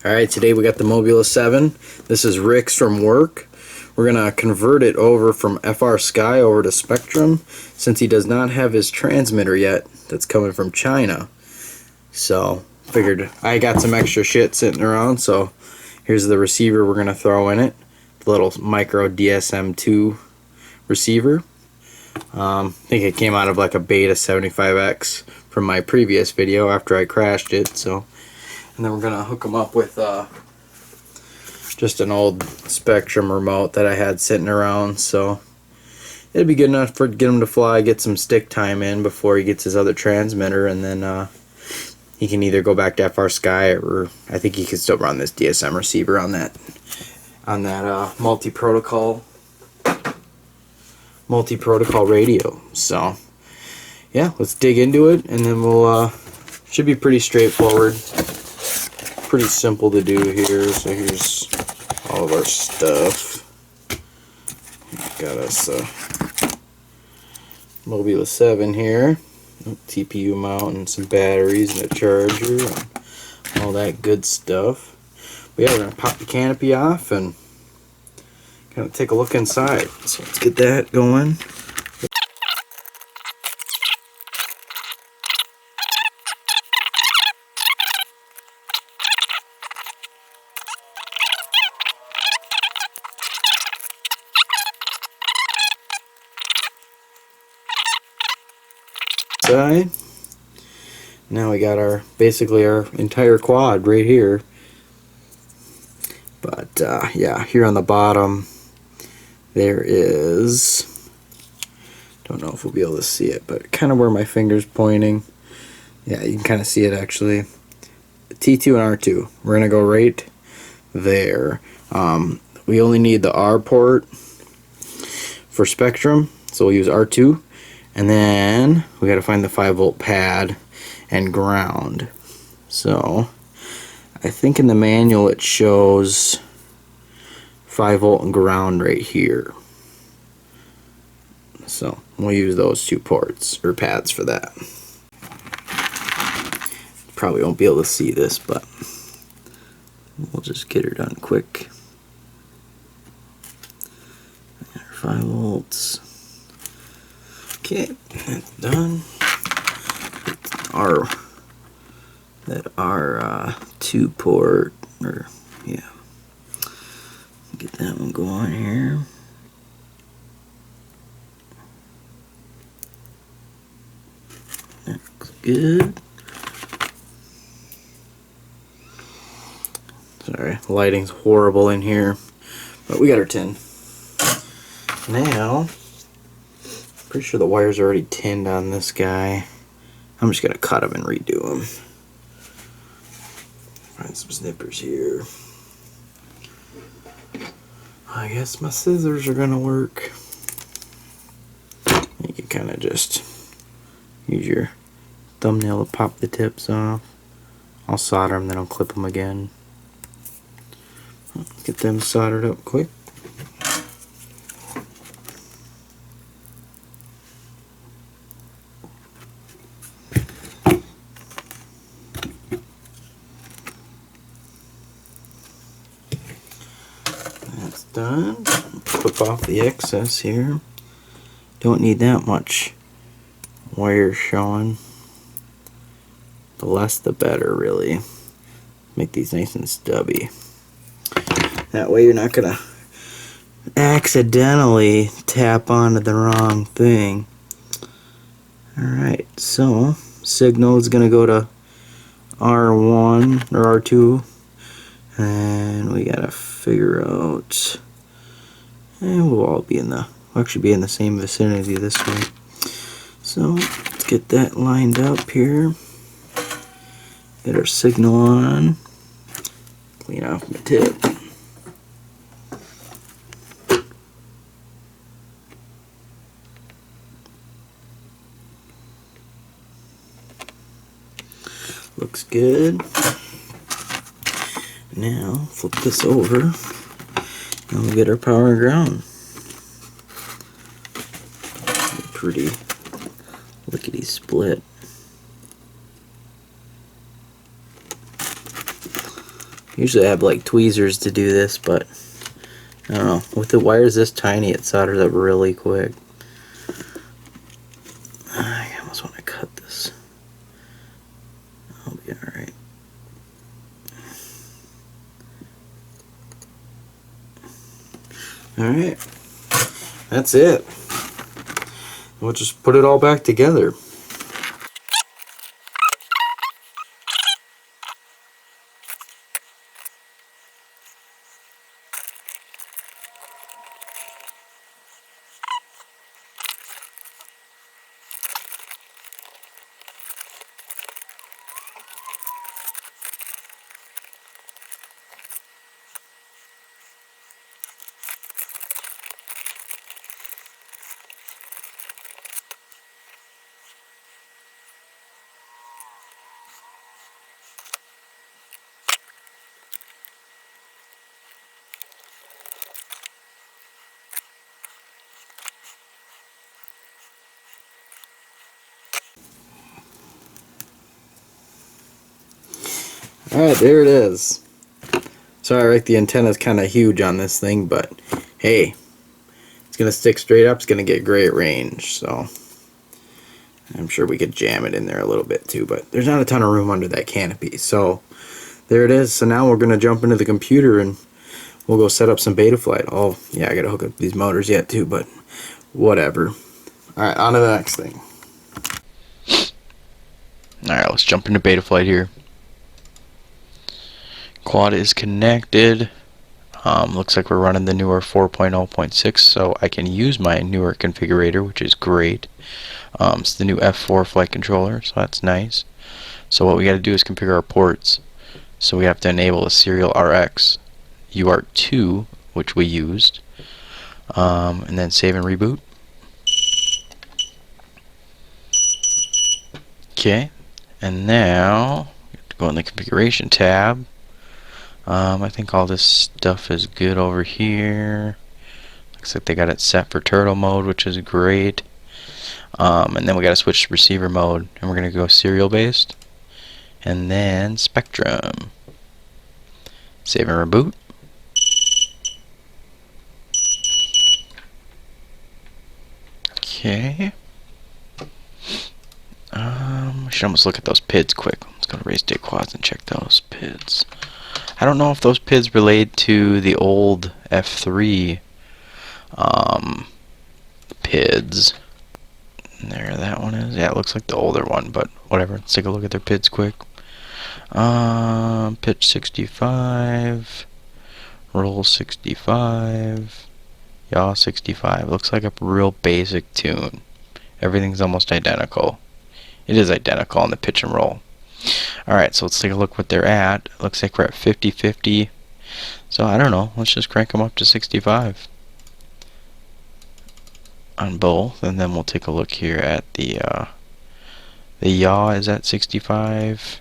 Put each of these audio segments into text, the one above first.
Alright, today we got the Mobula 7. This is Rick's from work. We're going to convert it over from FR Sky over to Spectrum since he does not have his transmitter yet that's coming from China. So, figured I got some extra shit sitting around, so here's the receiver we're going to throw in it. The little micro DSM-2 receiver. I think it came out of like a Beta 75X from my previous video after I crashed it, so... And then we're going to hook them up with just an old Spectrum remote that I had sitting around. So it'd be good enough for get him to fly, get some stick time in before he gets his other transmitter. And then he can either go back to FR Sky, or I think he can still run this DSM receiver on that multi-protocol radio. So yeah, let's dig into it, and then we'll should be pretty straightforward. Pretty simple to do here. So here's all of our stuff. Got us a Mobula 7 here, TPU mount and some batteries and a charger and all that good stuff. But yeah, we're gonna pop the canopy off and kind of take a look inside. So let's get that going. Side. Now we got our basically our entire quad right here. But yeah, here on the bottom there is, don't know if we'll be able to see it, but kind of where my finger's pointing. Yeah, you can kind of see it actually. T2 and R2. We're gonna go right there. We only need the R port for Spectrum, so we'll use R2. And then we got to find the 5-volt pad and ground. So I think in the manual it shows 5-volt and ground right here. So we'll use those two ports or pads for that. Probably won't be able to see this, but we'll just get her done quick. 5 volts. Okay, that's done. Our 2 port, or yeah, get that one going here. That looks good. Sorry, lighting's horrible in here, but we got our tin. Now, pretty sure the wires are already tinned on this guy. I'm just gonna cut them and redo them. Find some snippers here. I guess my scissors are gonna work. You can kind of just use your thumbnail to pop the tips off. I'll solder them, then I'll clip them again. Get them soldered up quick. That's done. Clip off the excess here. Don't need that much wire showing. The less the better, really. Make these nice and stubby. That way you're not gonna accidentally tap onto the wrong thing. Alright, so signal is gonna go to R1 or R2, and we gotta figure out, and we'll all be in the, we'll actually be in the same vicinity this way. So let's get that lined up here. Get our signal on. Clean off my tip. Looks good. Now flip this over and we'll get our power and ground. Pretty lickety split. Usually I have like tweezers to do this, but I don't know. With the wires this tiny, it solders up really quick. I almost want to cut this. I'll be alright. Alright. That's it. We'll just put it all back together. Alright, there it is. Sorry, Rick, the antenna's kind of huge on this thing, but hey, it's going to stick straight up. It's going to get great range, so I'm sure we could jam it in there a little bit too, but there's not a ton of room under that canopy. So there it is. So now we're going to jump into the computer and we'll go set up some Betaflight. Oh, yeah, I got to hook up these motors yet too, but whatever. Alright, on to the next thing. Alright, let's jump into Betaflight here. Quad is connected. Looks like we're running the newer 4.0.6, so I can use my newer configurator, which is great. It's the new F4 flight controller, so that's nice. So what we got to do is configure our ports. So we have to enable a serial RX UART2, which we used, and then save and reboot. Okay, and now we have to go in the configuration tab. I think all this stuff is good over here. Looks like they got it set for turtle mode, which is great. And then we got to switch to receiver mode, and we're going to go serial based, and then Spectrum. Save and reboot. Okay. We should almost look at those PIDs quick. Let's go to Race Day Quads and check those PIDs. I don't know if those PIDs relate to the old F3 PIDs. There, that one is. Yeah, it looks like the older one, but whatever. Let's take a look at their PIDs quick. Pitch 65, roll 65, yaw 65. Looks like a real basic tune. Everything's almost identical. It is identical on the pitch and roll. Alright, so let's take a look what they're at. Looks like we're at 50-50. So I don't know. Let's just crank them up to 65 on both, and then we'll take a look here at the yaw is at 65.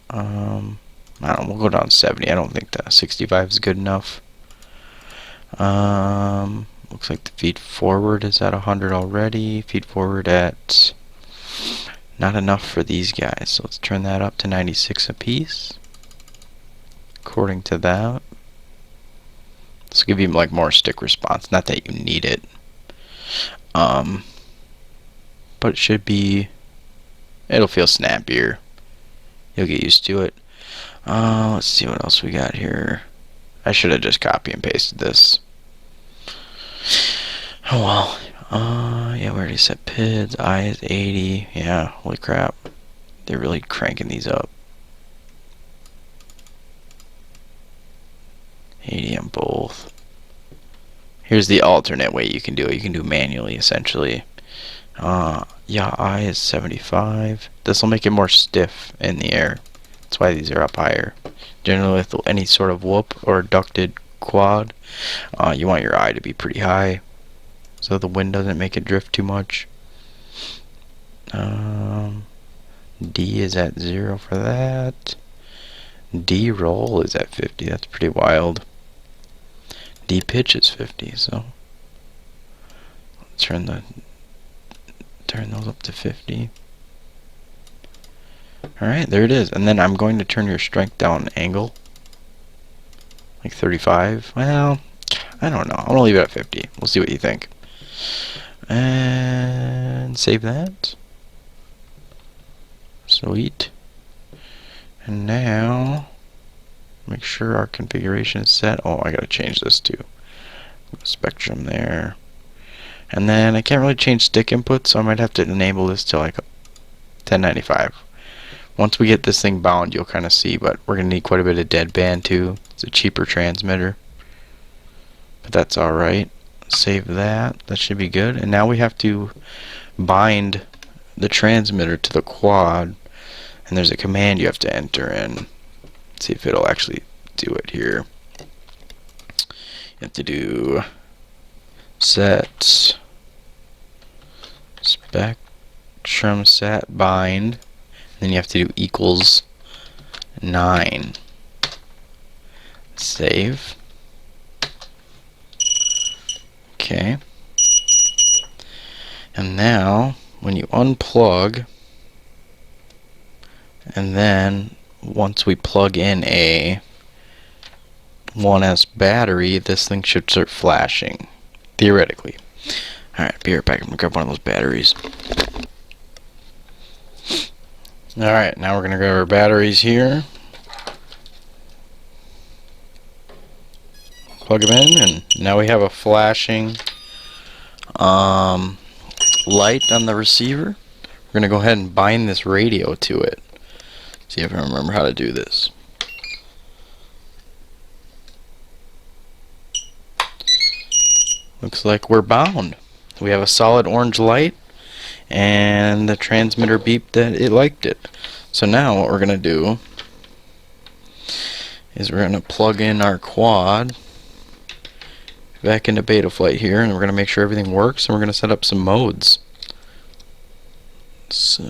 I don't know, we'll go down to 70. I don't think the 65 is good enough. Looks like the feed forward is at 100 already. Feed forward at not enough for these guys, so let's turn that up to 96 apiece. According to that, this will give you like more stick response. Not that you need it, but it should be. It'll feel snappier. You'll get used to it. Let's see what else we got here. I should have just copy and pasted this. Oh well. Yeah, we already set PIDs. I is 80. Yeah, holy crap. They're really cranking these up. 80 on both. Here's the alternate way you can do it. You can do manually, essentially. Yeah, I is 75. This will make it more stiff in the air. That's why these are up higher. Generally, with any sort of whoop or ducted quad, you want your eye to be pretty high, so the wind doesn't make it drift too much. D is at 0 for that. D roll is at 50. That's pretty wild. D pitch is 50. So let's turn those up to 50. Alright, there it is. And then I'm going to turn your strength down an angle. Like 35. Well, I don't know. I'm going to leave it at 50. We'll see what you think. And save that. Sweet. And now, make sure our configuration is set. Oh, I got to change this too. Spectrum there. And then I can't really change stick input, so I might have to enable this to like 1095. Once we get this thing bound, you'll kind of see, but we're going to need quite a bit of deadband too. It's a cheaper transmitter, but that's alright. Save that. That should be good. And now we have to bind the transmitter to the quad, and there's a command you have to enter in. Let's see if it'll actually do it here. You have to do set spectrum sat bind, then you have to do equals 9. Save. Okay. And now when you unplug, and then once we plug in a 1S battery, this thing should start flashing, theoretically. Alright, be right back. I'm gonna grab one of those batteries. Alright, now we're gonna grab our batteries here. Plug them in, and now we have a flashing light on the receiver. We're gonna go ahead and bind this radio to it. See if I remember how to do this. Looks like we're bound. We have a solid orange light, and the transmitter beeped that it liked it. So now what we're gonna do is we're gonna plug in our quad back into Betaflight here, and we're gonna make sure everything works, and we're gonna set up some modes. So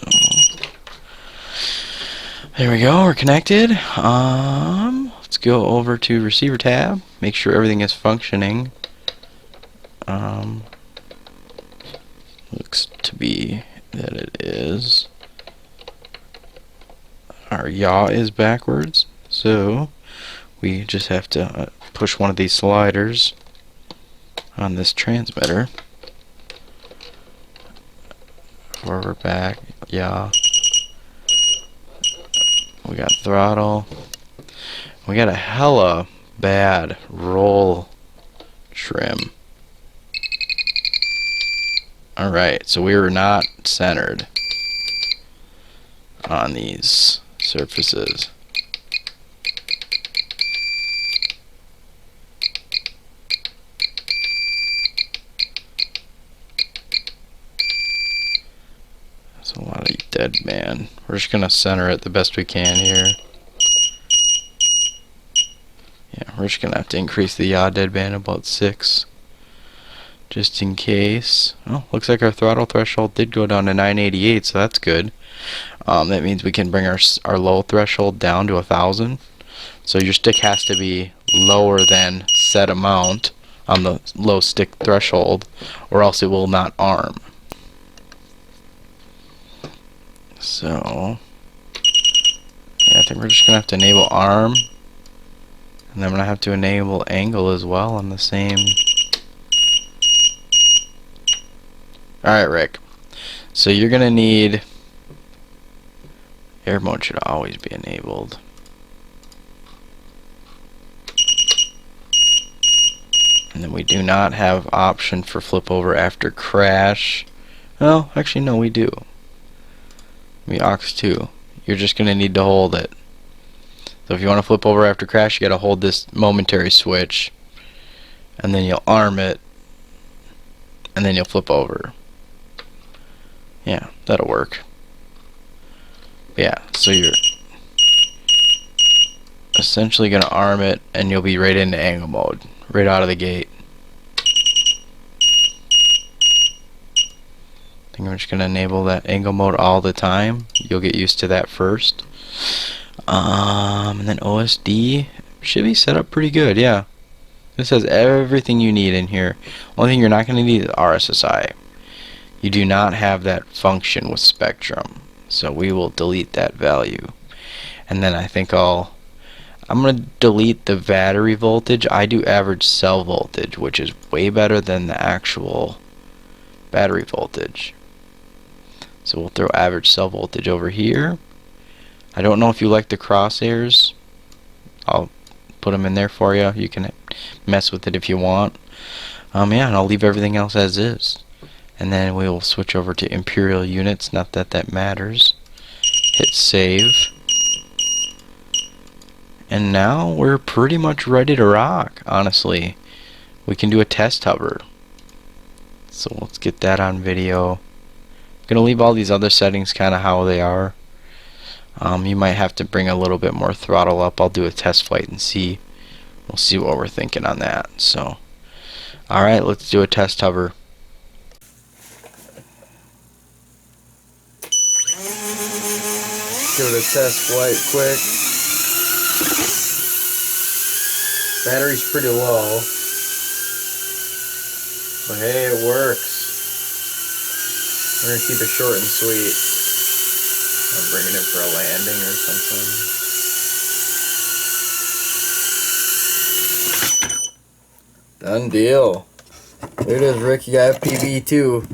there we go, we're connected. Let's go over to receiver tab, make sure everything is functioning. Looks to be that it is. Our yaw is backwards, so we just have to push one of these sliders on this transmitter. Forward, back, yaw. We got throttle. We got a hella bad roll trim. Alright, so we were not centered on these surfaces. That's a lot of dead man. We're just gonna center it the best we can here. Yeah, we're just gonna have to increase the yaw deadband about 6. Just in case. Oh, looks like our throttle threshold did go down to 988, so that's good. That means we can bring our low threshold down to 1000. So your stick has to be lower than set amount on the low stick threshold, or else it will not arm. So yeah, I think we're just gonna have to enable arm, and then I'm gonna have to enable angle as well on the same. Alright, Rick. So you're gonna need air mode should always be enabled. And then we do not have option for flip over after crash. Well, actually no, we do. We aux 2. You're just gonna need to hold it. So if you want to flip over after crash, you gotta hold this momentary switch, and then you'll arm it, and then you'll flip over. Yeah, that'll work. Yeah, so you're essentially gonna arm it, and you'll be right into angle mode, right out of the gate. I think I'm just gonna enable that angle mode all the time. You'll get used to that first. And then OSD should be set up pretty good, yeah. This has everything you need in here. Only thing you're not gonna need is RSSI. You do not have that function with Spectrum. So we will delete that value. And then I think I'm going to delete the battery voltage. I do average cell voltage, which is way better than the actual battery voltage. So we'll throw average cell voltage over here. I don't know if you like the crosshairs. I'll put them in there for you. You can mess with it if you want. Yeah, and I'll leave everything else as is. And then we will switch over to imperial units. Not that that matters. Hit save. And now we're pretty much ready to rock, honestly. We can do a test hover. So let's get that on video. I'm gonna leave all these other settings kind of how they are. You might have to bring a little bit more throttle up. I'll do a test flight and see. We'll see what we're thinking on that. So, alright, let's do a test hover. Give it a test flight quick. Battery's pretty low. But hey, it works. We're going to keep it short and sweet. I'll bring it in for a landing or something. Done deal. There it is, Rick. You got FPV too.